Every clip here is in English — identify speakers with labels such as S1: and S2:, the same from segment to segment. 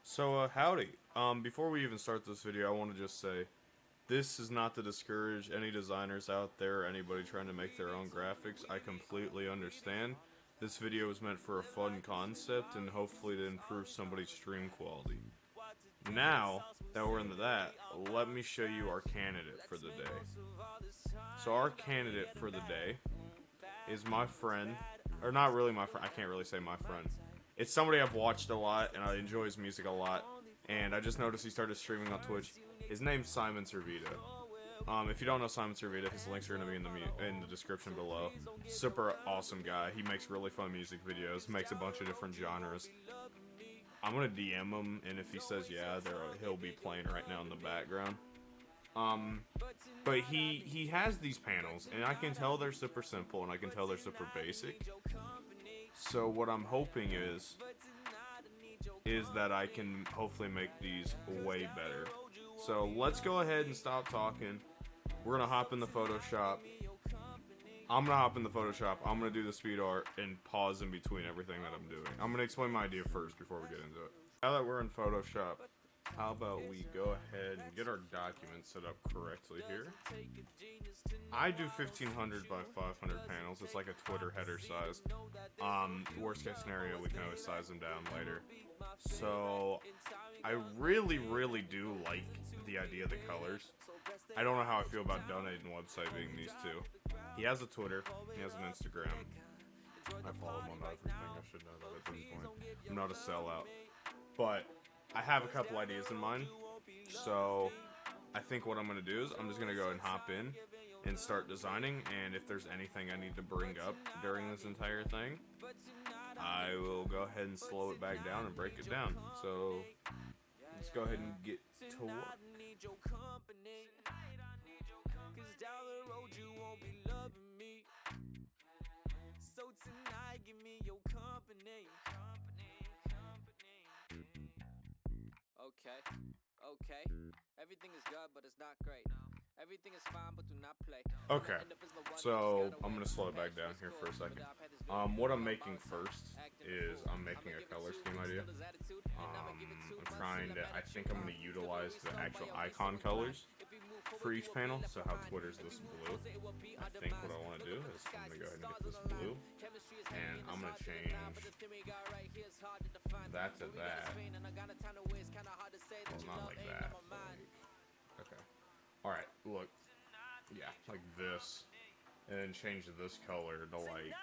S1: So, howdy. Before we even start this video, I want to just say, this is not to discourage any designers out there, or anybody trying to make their own graphics. I completely understand. This video is meant for a fun concept, and hopefully to improve somebody's stream quality. Now, that we're into that, let me show you our candidate for the day. So our candidate for the day is my friend, or not really my friend, I can't really say my friend. It's somebody I've watched a lot, and I enjoy his music a lot, and I just noticed he started streaming on Twitch. His name's Servida. If you don't know Servida, his links are going to be in the description below. Super awesome guy. He makes really fun music videos, makes a bunch of different genres. I'm going to DM him, and if he says yeah, he'll be playing right now in the background. But he has these panels, and I can tell they're super simple, and I can tell they're super basic. So what I'm hoping is that I can hopefully make these way better. So let's go ahead and stop talking. We're gonna hop in the Photoshop. I'm gonna hop in the Photoshop. I'm gonna do the speed art and pause in between everything that I'm doing. I'm gonna explain my idea first before we get into it. Now that we're in Photoshop, how about we go ahead and get our document set up correctly here. I do 1500 by 500 panels. It's like a Twitter header size. Worst case scenario, we can always size them down later. So I really do like the idea of the colors. I don't know how I feel about donating website being these two. He has a Twitter, he has an Instagram. I follow him on everything. I should know that at this point. I'm not a sellout, but I have a couple ideas in mind. So I think what I'm gonna do is I'm just gonna go ahead and hop in and start designing, and if there's anything I need to bring up during this entire thing, I will go ahead and slow it back down and break it down. So let's go ahead and get to work.
S2: Okay. Everything is good, but it's not great. Everything is fine, but do not play.
S1: Okay, so I'm gonna slow it back down here for a second. What I'm making first is I'm making a color scheme idea. I think I'm gonna utilize the actual icon colors for each panel. So how Twitter's this blue. I think what I want to do is I'm gonna go ahead and get this blue, and I'm gonna change that to that. Well, not like that. Okay. Alright, look. Yeah, like this. And then change this color to like,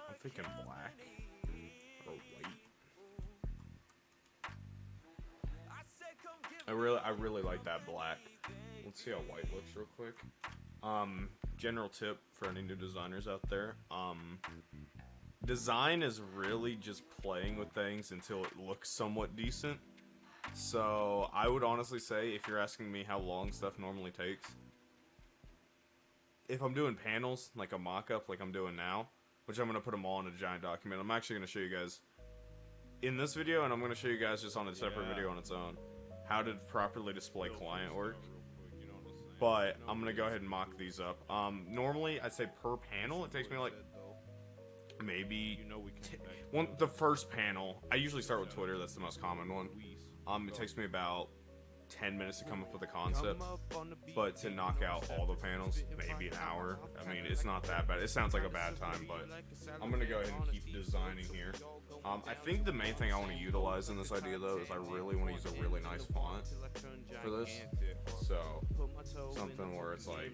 S1: I'm thinking black or white. I really like that black. Let's see how white looks real quick. General tip for any new designers out there. Design is really just playing with things until it looks somewhat decent. So I would honestly say, if you're asking me how long stuff normally takes, if I'm doing panels, like a mock-up like I'm doing now, which I'm going to put them all in a giant document, I'm actually going to show you guys in this video, and I'm going to show you guys just on a separate video on its own, how to properly display client work. But I'm going to go ahead and mock these up. Normally, I'd say per panel, it takes me like maybe the first panel. I usually start with Twitter, that's the most common one. It takes me about 10 minutes to come up with a concept, but to knock out all the panels, maybe an hour. I mean, it's not that bad. It sounds like a bad time, but I'm gonna go ahead and keep designing here. I think the main thing I want to utilize in this idea, though, is I really want to use a really nice font for this. So something where it's like.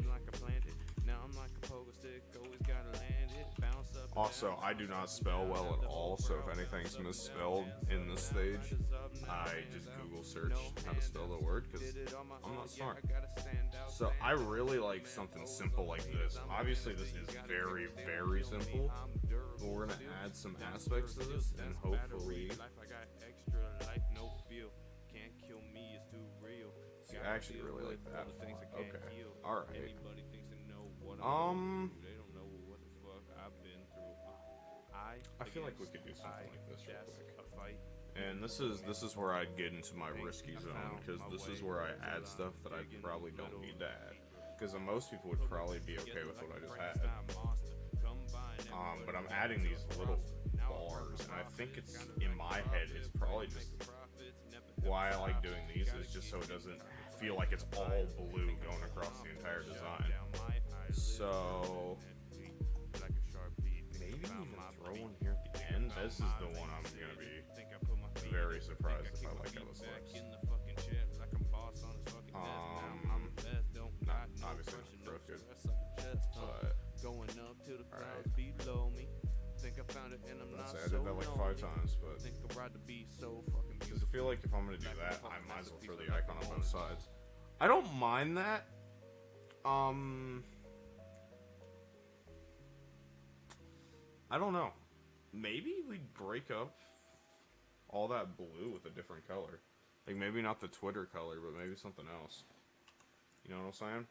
S1: Also, I do not spell well at all, so if anything's misspelled in this stage, I just Google search how to spell the word, because I'm not smart. So I really like something simple like this. Obviously, this is very simple, but we're going to add some aspects to this, and hopefully. See, I actually really like that font. Okay, alright. I feel like we could do something like this real quick. And this is where I get into my risky zone, because this is where I add stuff that I probably don't need to add. Because most people would probably be okay with what I just had. But I'm adding these little bars, and I think it's, in my head, it's probably just why I like doing these is just so it doesn't feel like it's all blue going across the entire design. So maybe even throw one here at the end. This is the one I'm gonna be very surprised if I like how this looks. Not obviously not broke good, but alright. I did that like 5 times, but because I feel like if I'm gonna do that, I might as well throw the icon on both sides. I don't mind that. I don't know. Maybe we'd break up all that blue with a different color. Like maybe not the Twitter color, but maybe something else. You know what I'm saying?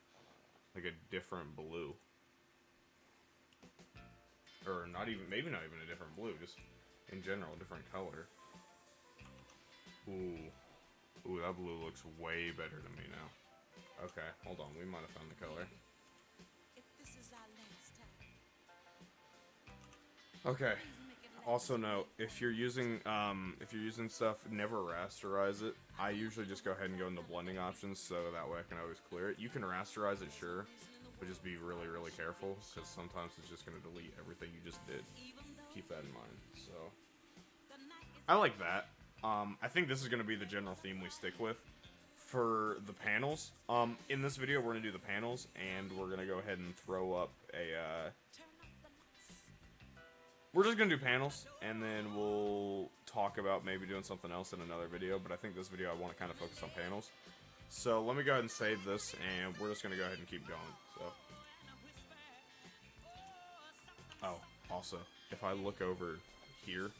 S1: Like a different blue. Or not even, maybe not even a different blue, just in general, a different color. Ooh. Ooh, that blue looks way better to me now. Okay, hold on, we might have found the color. Okay. Also note, if you're using stuff, never rasterize it. I usually just go ahead and go into blending options, so that way I can always clear it. You can rasterize it, sure, but just be really, really careful, because sometimes it's just going to delete everything you just did. Keep that in mind. So, I like that. I think this is going to be the general theme we stick with for the panels. In this video, we're going to do the panels, and we're going to go ahead and throw up a, we're just going to do panels, and then we'll talk about maybe doing something else in another video, but I think this video I want to kind of focus on panels. So let me go ahead and save this, and we're just going to go ahead and keep going. So, oh, also, if I look over here,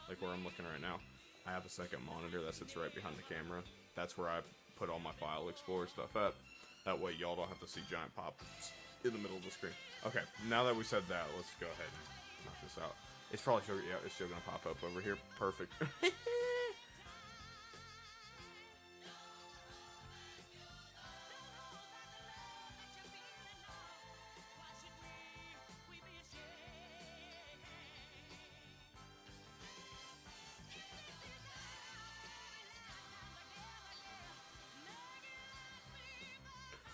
S1: like where I'm looking right now, I have a second monitor that sits right behind the camera. That's where I put all my File Explorer stuff at. That way y'all don't have to see giant pop-ups in the middle of the screen. Okay, now that we said that, let's go ahead and knock this out. It's probably still, yeah, it's still gonna pop up over here. Perfect.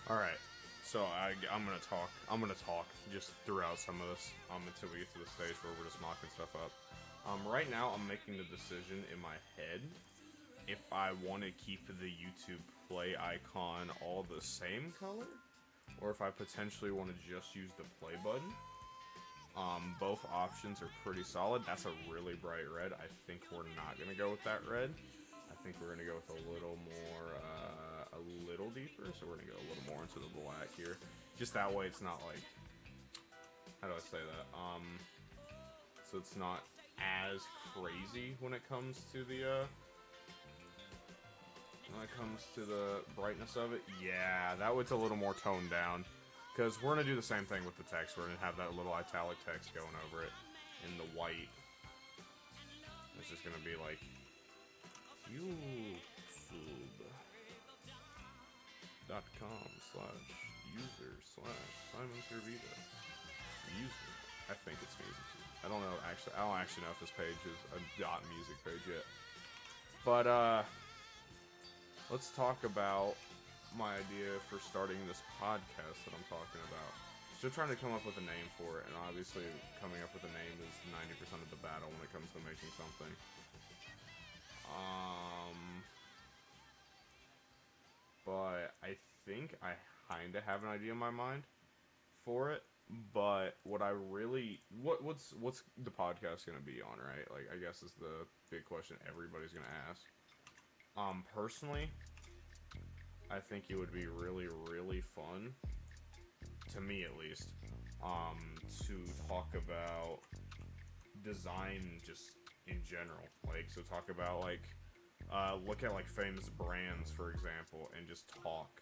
S1: Alright, so I'm gonna talk just throughout some of this, until we get to the stage where we're just mocking stuff up. Right now I'm making the decision in my head if I want to keep the YouTube play icon all the same color, or if I potentially want to just use the play button. Both options are pretty solid. That's a really bright red. I think we're not gonna go with that red. I think we're gonna go with a little more, a little deeper, so we're gonna go a little more into the black here. Just that way it's not like, how do I say that? So it's not as crazy when it comes to the, brightness of it. Yeah, that was a little more toned down. Because we're gonna do the same thing with the text. We're gonna have that little italic text going over it in the white. It's just gonna be like, YouTube.com/user/Simon Servida. Music. I think it's music. I don't know, actually. I don't actually know if this page is a .music page yet. But, let's talk about my idea for starting this podcast that I'm talking about. Still trying to come up with a name for it, and obviously coming up with a name is 90% of the battle when it comes to making something. But I think I kinda have an idea in my mind for it. But what I really, what's the podcast gonna be on, right? Like, I guess is the big question everybody's gonna ask. Personally, I think it would be really, really fun, to me at least, to talk about design just in general. Like, so talk about, like, look at, like, famous brands, for example, and just talk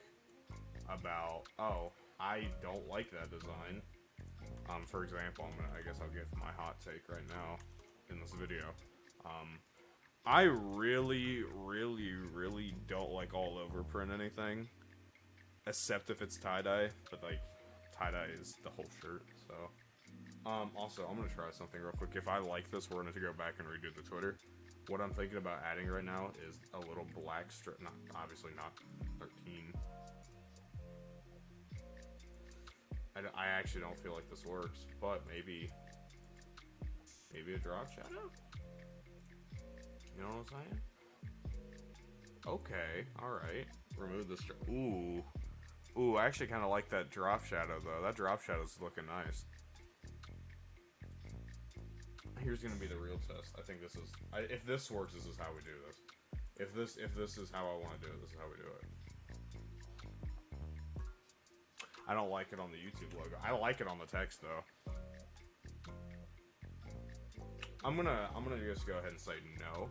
S1: about, oh, I don't like that design. For example, I guess I'll give my hot take right now in this video. I really, really, really don't like all over print anything, except if it's tie-dye, but, like, tie-dye is the whole shirt, so. Also, I'm gonna try something real quick. If I like this, we're gonna have to go back and redo the Twitter. What I'm thinking about adding right now is a little black strip. Not obviously not 13. I actually don't feel like this works, but maybe a drop shadow. You know what I'm saying? Okay, all right. Remove this. Ooh, I actually kind of like that drop shadow though. That drop shadow's looking nice. Here's gonna be the real test. I think this is. If this works, this is how we do this. If this is how I want to do it, this is how we do it. I don't like it on the YouTube logo. I like it on the text though. I'm gonna just go ahead and say no.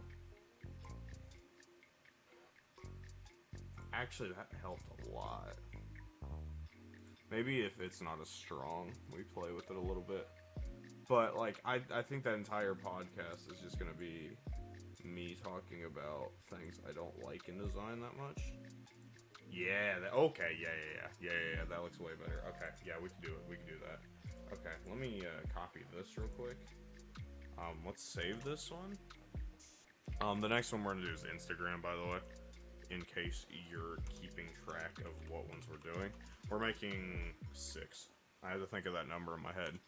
S1: Actually, that helped a lot. Maybe if it's not as strong, we play with it a little bit. But, like, I think that entire podcast is just going to be me talking about things I don't like in design that much. Yeah, okay, yeah, that looks way better. Okay, yeah, we can do it, we can do that. Okay, let me copy this real quick. Let's save this one. The next one we're going to do is Instagram, by the way, in case you're keeping track of what ones we're doing. We're making 6. I had to think of that number in my head.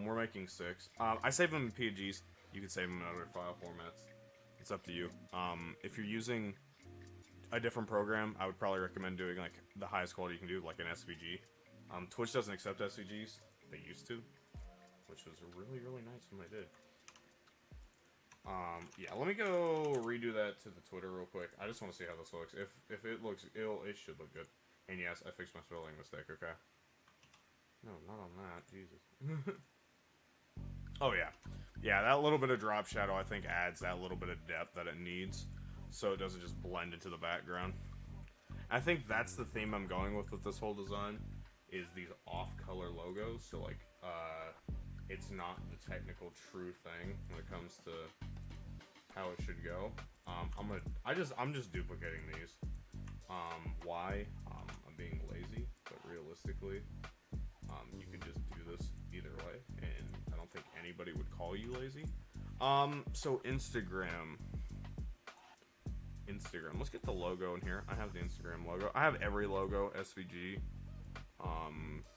S1: We're making 6. I save them in PNGs. You can save them in other file formats. It's up to you. If you're using a different program, I would probably recommend doing like the highest quality you can do, like an SVG. Twitch doesn't accept SVGs. They used to, which was really, really nice when they did. Yeah, let me go redo that to the Twitter real quick. I just want to see how this looks. If it looks ill, it should look good. And yes, I fixed my spelling mistake, okay? No, not on that, Jesus. Oh yeah. Yeah, that little bit of drop shadow I think adds that little bit of depth that it needs, so it doesn't just blend into the background. I think that's the theme I'm going with this whole design, is these off-color logos, so like, it's not the technical true thing when it comes to how it should go. I'm just duplicating these. Why? I'm being lazy, but realistically, you could just do this either way, and I don't think anybody would call you lazy. So Instagram. Let's get the logo in here. I have the Instagram logo. I have every logo SVG,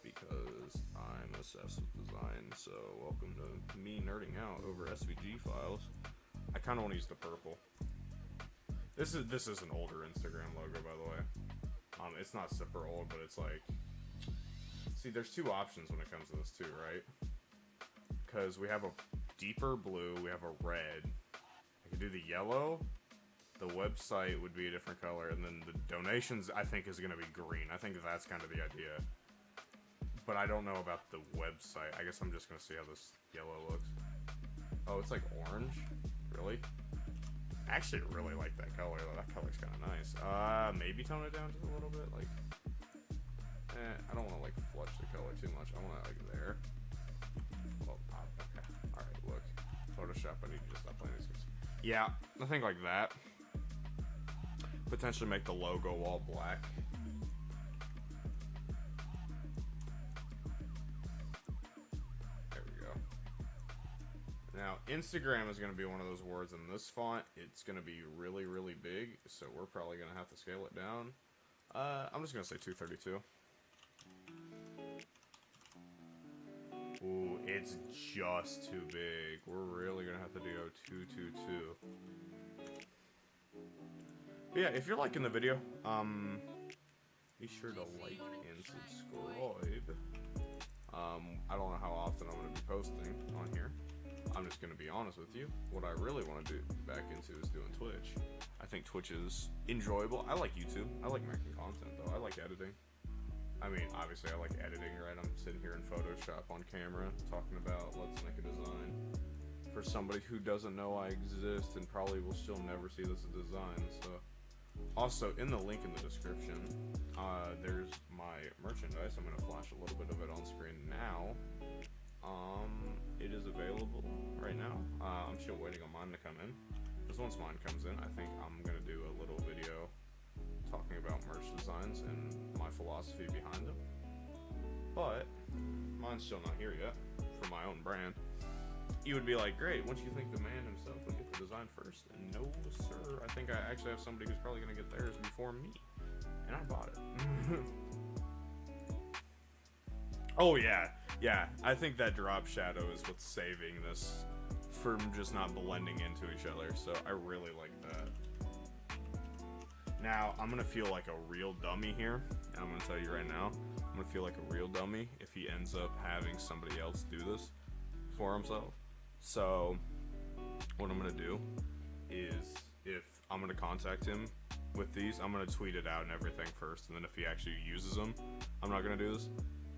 S1: because I'm obsessed with design. So welcome to me nerding out over SVG files. I kind of want to use the purple. This is an older Instagram logo, by the way. It's not super old, but it's like, see, there's 2 options when it comes to this too, right? Because we have a deeper blue, we have a red. I could do the yellow. The website would be a different color, and then the donations, I think, is going to be green. I think that's kind of the idea. But I don't know about the website. I guess I'm just going to see how this yellow looks. Oh, it's like orange? Really? I actually really like that color. That color's kind of nice. Maybe tone it down just a little bit. Like, I don't want to, like, flush the color too much. I want it, like, there. Well, okay. Alright, look. Photoshop, I need to just stop playing these games. Yeah, I think like that. Potentially make the logo all black. There we go. Now, Instagram is going to be one of those words in this font. It's going to be really, really big, so we're probably going to have to scale it down. I'm just going to say 232. Ooh, it's just too big. We're really going to have to do 222. But yeah, if you're liking the video, be sure to like and subscribe. I don't know how often I'm going to be posting on here. I'm just going to be honest with you. What I really want to do back into is doing Twitch. I think Twitch is enjoyable. I like YouTube. I like making content, though. I like editing. I mean, obviously, I like editing, right? I'm sitting here in Photoshop on camera talking about let's make a design for somebody who doesn't know I exist and probably will still never see this as a design. So, also, in the link in the description, there's my merchandise. I'm going to flash a little bit of it on screen now. It is available right now. I'm still waiting on mine to come in. Because once mine comes in, I think I'm going to do a little video talking about merch designs and my philosophy behind them. But mine's still not here yet for my own brand. you would be like, great, once you think the man himself would get the design first. And no, sir. I think I actually have somebody who's probably going to get theirs before me. And I bought it. Oh, yeah. Yeah, I think that drop shadow is what's saving this from just not blending into each other. So I really like that. Now, I'm going to feel like a real dummy here. And I'm going to tell you right now, I'm going to feel like a real dummy if he ends up having somebody else do this for himself. So what I'm going to do is, if I'm going to contact him with these, I'm going to tweet it out and everything first. And then if he actually uses them, I'm not going to do this.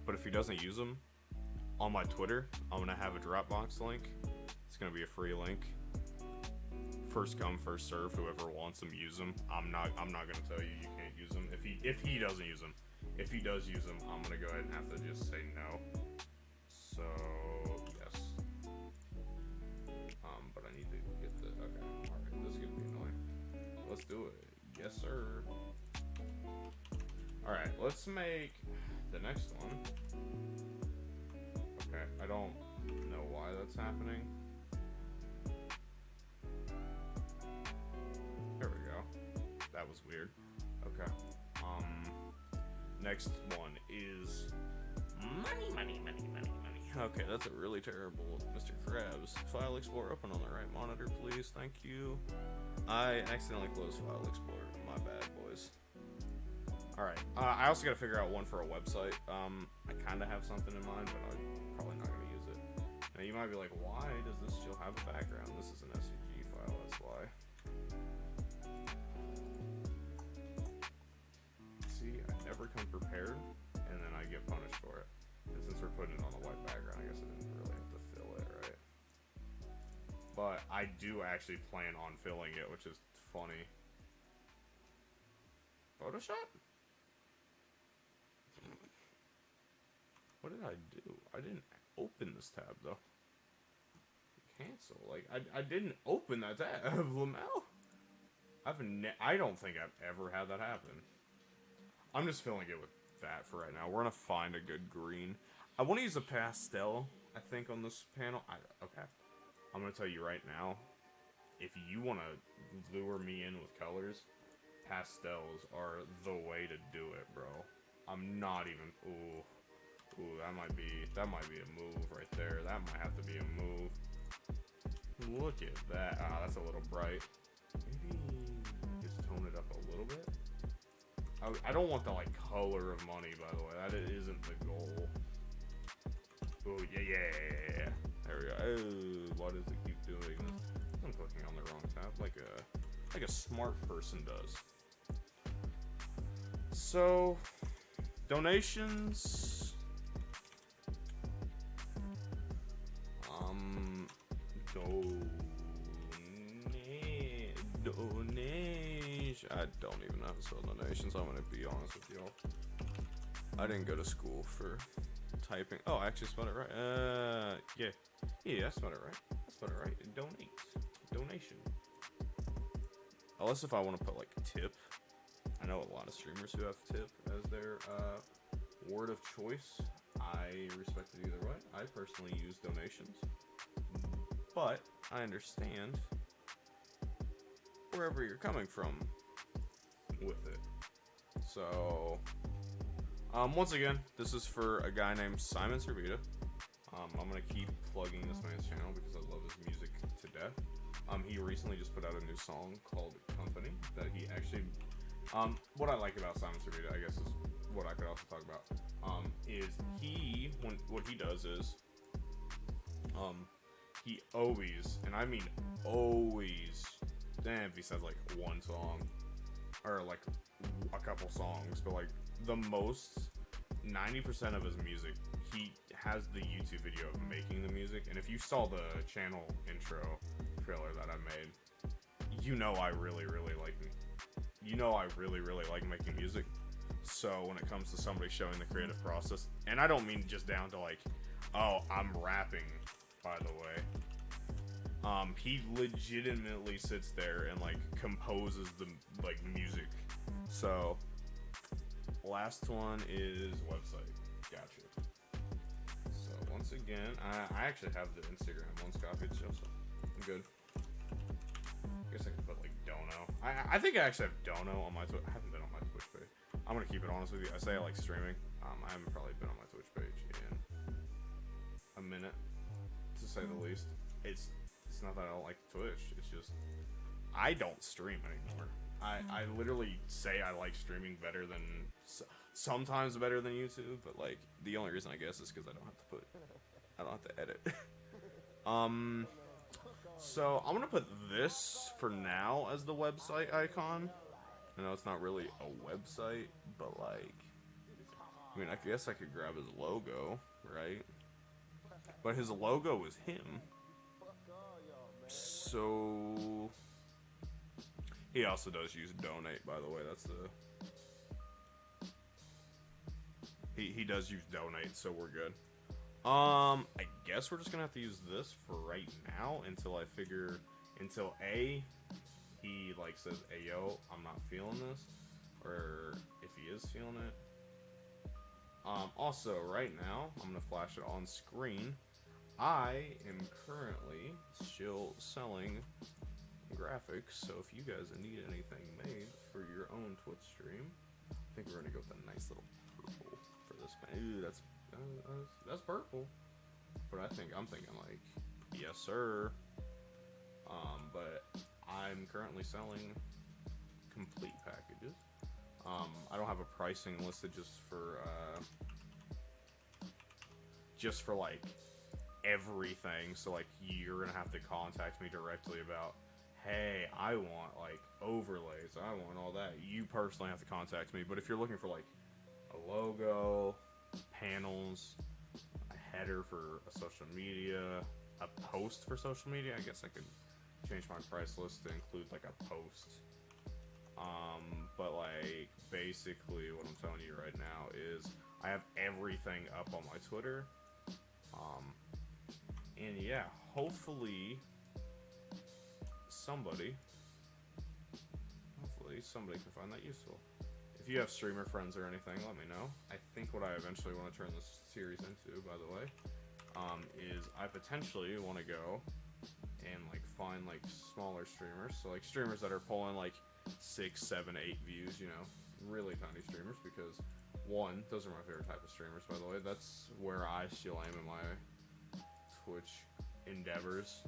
S1: But if he doesn't use them, on my Twitter, I'm going to have a Dropbox link. It's going to be a free link. First come, first serve. Whoever wants them, use them. I'm not going to tell you can't use them. If he doesn't use them. If he does use them, I'm going to go ahead and have to just say no. So, yes. But I need to get the... Okay, alright. This is going to be annoying. Let's do it. Yes, sir. Alright, let's make the next one. Okay, I don't know why that's happening. There we go. That was weird. Okay. Next one is money. Okay, that's a really terrible Mr. Krabs. File Explorer open on the right monitor, please. Thank you. I accidentally closed File Explorer. My bad, boys. Alright. I also gotta figure out one for a website. I kinda have something in mind, but I'm probably not gonna use it. Now you might be like, why does this still have a background? This is an SVG file, that's why. See, I never come prepared, and then I get punished for it. And since we're putting it on a white background, I guess I didn't really have to fill it, right? But I do actually plan on filling it, which is funny. Photoshop? What did I do? I didn't open this tab, though. Cancel. Like, I didn't open that tab, Lamel. I don't think I've ever had that happen. I'm just filling it with that for right now. We're gonna find a good green. I want to use a pastel, I think, on this panel. Okay. I'm gonna tell you right now, if you want to lure me in with colors, pastels are the way to do it, bro. I'm not even... Ooh, that might be a move right there. That might have to be a move. Look at that. Ah, that's a little bright. Maybe just tone it up a little bit. I don't want the, like, color of money, by the way. That isn't the goal. Oh, yeah. There we go. Oh, why does it keep doing this? I'm clicking on the wrong tab, like a smart person does. So, donations. Donation. I don't even know how to spell donations. I'm gonna be honest with y'all. I didn't go to school for typing. Oh, I actually spelled it right. Yeah, I spelled it right. Donate. Donation. Unless if I want to put like tip. I know a lot of streamers who have tip as their word of choice. I respect it either way. I personally use donations, but I understand wherever you're coming from with it. So, once again, this is for a guy named Simon Servida. I'm gonna keep plugging this man's channel because I love his music to death. He recently just put out a new song called Company that he actually, what I like about Simon Servida, I guess, is what I could also talk about, is what he does is, he always, and I mean always, damn if he says like one song, or like a couple songs, but like the most, 90% of his music, he has the YouTube video of making the music, and if you saw the channel intro trailer that I made, you know I really like making music. So when it comes to somebody showing the creative process, and I don't mean just down to like, oh, I'm rapping, by the way. He legitimately sits there and like composes the like music. So last one is website. Gotcha. So 1 once again, I actually have the Instagram ones copied, so I'm good. I guess I can put like Dono. I think I actually have Dono on my Twitch. I haven't been on my Twitch page. I'm gonna keep it honest with you. I say I like streaming. I haven't probably been on my Twitch page in a minute, to say the least. It's not that I don't like Twitch. It's just I don't stream anymore. I literally say I like streaming better than sometimes better than YouTube, but like the only reason I guess is because I don't have to edit. So I'm gonna put this for now as the website icon. I know it's not really a website, but like, I mean, I guess I could grab his logo, right? But his logo is him. So he also does use donate, by the way. That's the he does use donate, so we're good. I guess we're just gonna have to use this for right now until A, he like says, "Hey yo, I'm not feeling this," or if he is feeling it. Also, right now, I'm gonna flash it on screen. I am currently still selling graphics, so if you guys need anything made for your own Twitch stream, I think we're gonna go with a nice little purple for this. Ooh, that's purple. But I'm thinking like, yes sir. But I'm currently selling complete packages. I don't have a pricing listed just for like everything. So like you're gonna have to contact me directly about, hey, I want like overlays, I want all that. You personally have to contact me. But if you're looking for like a logo, panels, a header for a social media, a post for social media, I guess I could change my price list to include like a post. But like basically what I'm telling you right now is I have everything up on my Twitter. And yeah, hopefully somebody can find that useful. If you have streamer friends or anything, let me know. I think what I eventually want to turn this series into, by the way, is I potentially want to go and like find like smaller streamers, so like streamers that are pulling like 6, 7, 8 views, you know, really tiny streamers, because one, those are my favorite type of streamers, by the way. That's where I still am in my Twitch endeavors.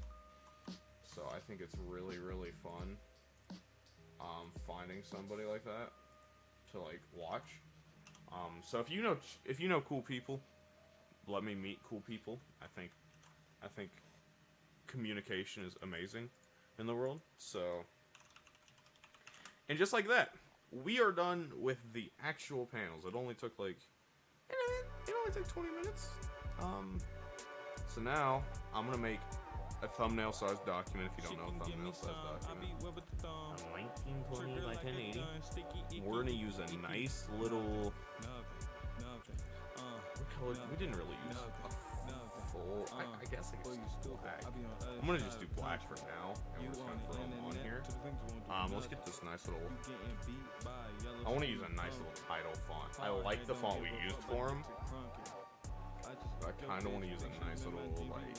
S1: So I think it's really, really fun finding somebody like that to like watch. So if you know cool people, let me meet cool people. I think communication is amazing in the world. So, and just like that, we are done with the actual panels. It only took like 20 minutes. So now I'm gonna make a thumbnail-sized document. If you don't know a thumbnail-sized document, 1920 by 1080. We're gonna use a nice little. What color? We didn't really use a full. I guess I could just do black. I'm gonna just do black for now, and we're just gonna throw them on here. Let's get this nice little. I want to use a nice little title font. I like the font we used for him. But I kind of want to use a nice little like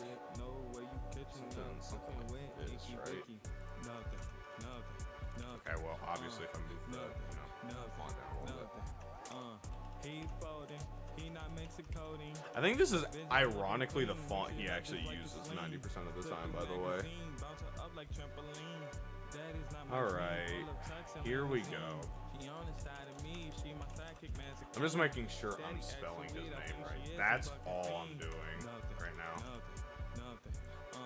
S1: something like this, right? Okay, well, obviously if I move the font down a little bit. I think this is ironically the font he actually uses 90% of the time, by the way. Alright, here we go. I'm just making sure I'm spelling his name right. That's all I'm doing right now.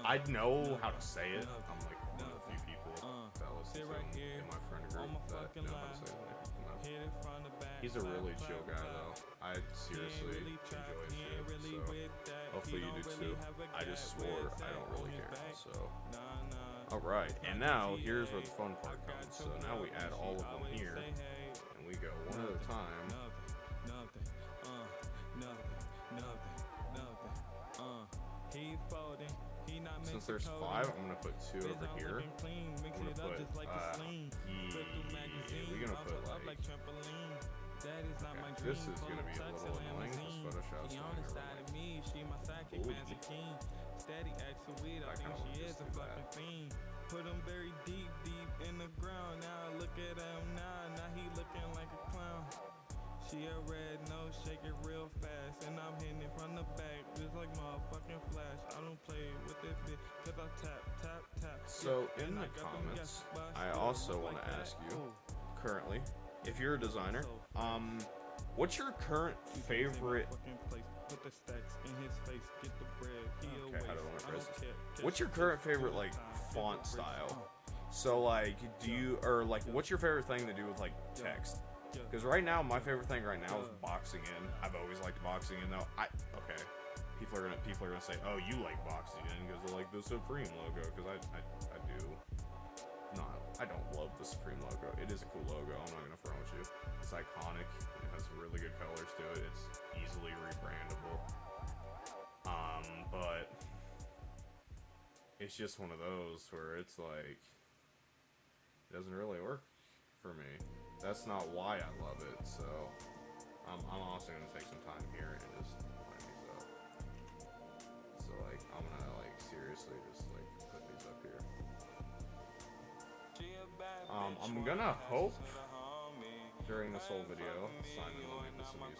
S1: I know how to say it. I'm like one of the few people that listen to him in my friend group that know how to say it. He's a really chill guy though. I seriously enjoy his shit, so hopefully you do too. I just swore I don't really care, so. Alright, and now here's where the fun part comes. So now we add all of them here, and we go one at a time. Since there's 5, I'm gonna put 2 over here. I'm gonna put, we're gonna put like, okay, this is gonna be a little annoying, because Photoshop's going to
S3: She my sidekick, fancy king. Steady acts of weed, I think she is a fucking fiend. Put him very deep, deep in the ground. Now look at him now he looking like a clown. She a red nose, shake it real fast. And I'm hitting it from the back, just like motherfucking Flash. I don't play with this bitch, cause I tap, tap, tap.
S1: So, in the comments, I also want to ask you, currently, if you're a designer, what's your current favorite...
S3: Put the stacks in his face, get the bread.
S1: Okay, how do I want to press this? What's your current favorite, like, font style? So, like, do you... Or, like, what's your favorite thing to do with, like, text? Because right now, my favorite thing right now is boxing in. I've always liked boxing in, though. Okay. People are gonna say, oh, you like boxing in because they like the Supreme logo. Because I do. No, I don't love the Supreme logo. It is a cool logo. I'm not gonna front with you. It's iconic. It has really good colors to it. It's easily rebrandable. But it's just one of those where it's like it doesn't really work for me. That's not why I love it. So I'm also gonna take some time here and just line these up. So like I'm gonna like seriously just like put these up here. I'm gonna hope during this whole video Simon will make this some music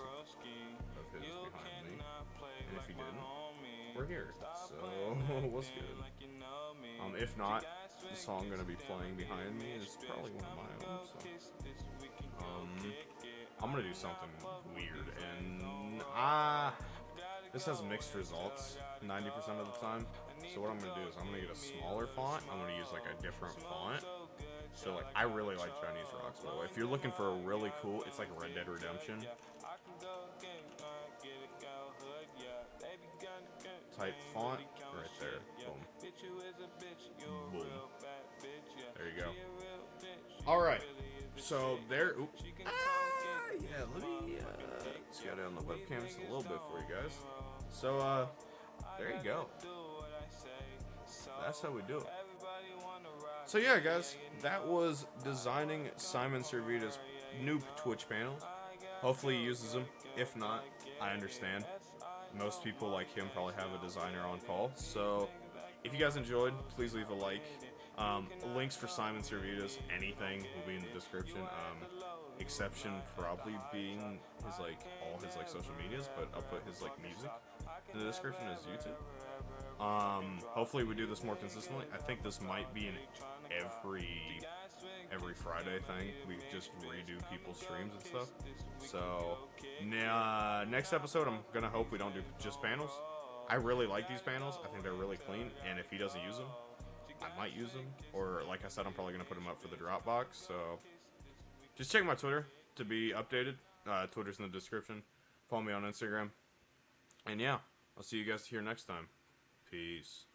S1: of his behind me, and if he didn't, we're here. So what's good? If not, the song gonna be playing behind me is probably one of my own. So I'm gonna do something weird, and this has mixed results 90% of the time. So what I'm gonna do is I'm gonna get a smaller font. I'm gonna use like a different font. So like I really like Chinese rocks, by the way. If you're looking for a really cool, it's like Red Dead Redemption type font right there. Boom. Boom. There you go. All right. So there. Yeah. Let me scout down the webcam just a little bit for you guys. So there you go. That's how we do it. So yeah, guys, that was designing Simon Servida's new Twitch panel. Hopefully he uses them. If not, I understand. Most people like him probably have a designer on call. So if you guys enjoyed, please leave a like. Links for Simon Servida's anything will be in the description. Exception probably being his like all his like social medias, but I'll put his like music in the description as YouTube. Hopefully we do this more consistently. I think this might be an every Friday thing. We just redo people's streams and stuff. So next episode, I'm gonna hope we don't do just panels. I really like these panels. I think they're really clean, and if he doesn't use them, I might use them. Or like I said, I'm probably gonna put them up for the Dropbox. So just check my Twitter to be updated. Twitter's in the description. Follow me on Instagram. And yeah, I'll see you guys here next time. Peace.